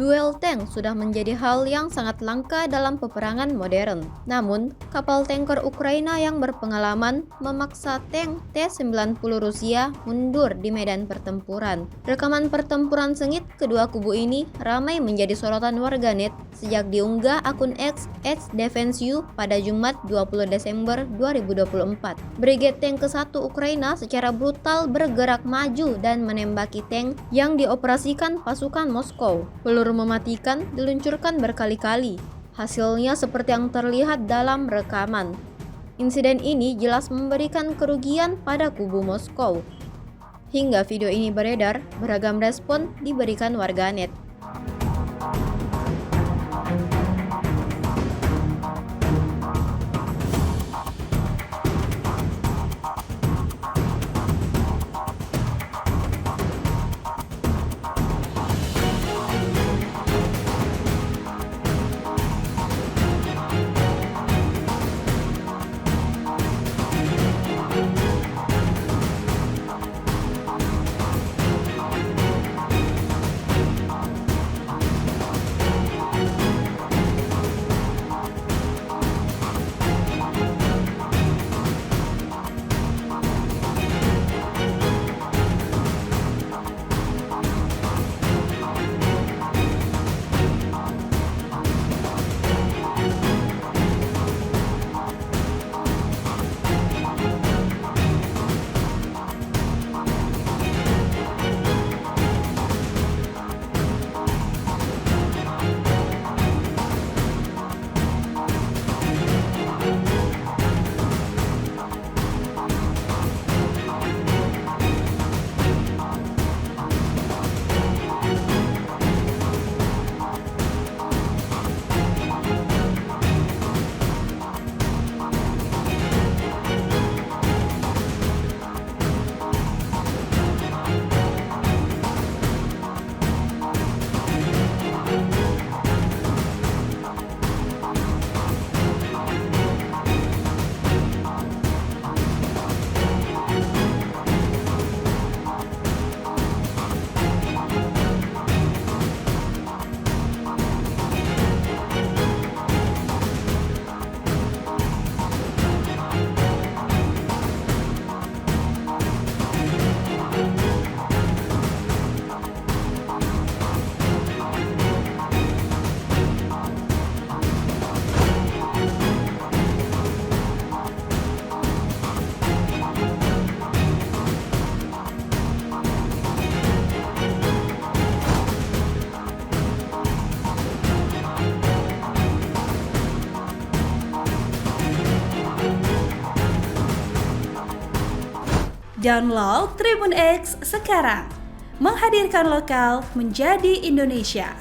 Duel tank sudah menjadi hal yang sangat langka dalam peperangan modern. Namun, kapal tanker Ukraina yang berpengalaman memaksa tank T-90 Rusia mundur di medan pertempuran. Rekaman pertempuran sengit kedua kubu ini ramai menjadi sorotan warganet sejak diunggah akun X @defense_you pada Jumat 20 Desember 2024. Brigade Tank ke-1 Ukraina secara brutal bergerak maju dan menembaki tank yang dioperasikan pasukan Moskow. Peluru mematikan diluncurkan berkali-kali. Hasilnya seperti yang terlihat dalam rekaman. Insiden ini jelas memberikan kerugian pada kubu Moskow. Hingga video ini beredar, beragam respon diberikan warganet. Download Tribun X sekarang, menghadirkan lokal menjadi Indonesia.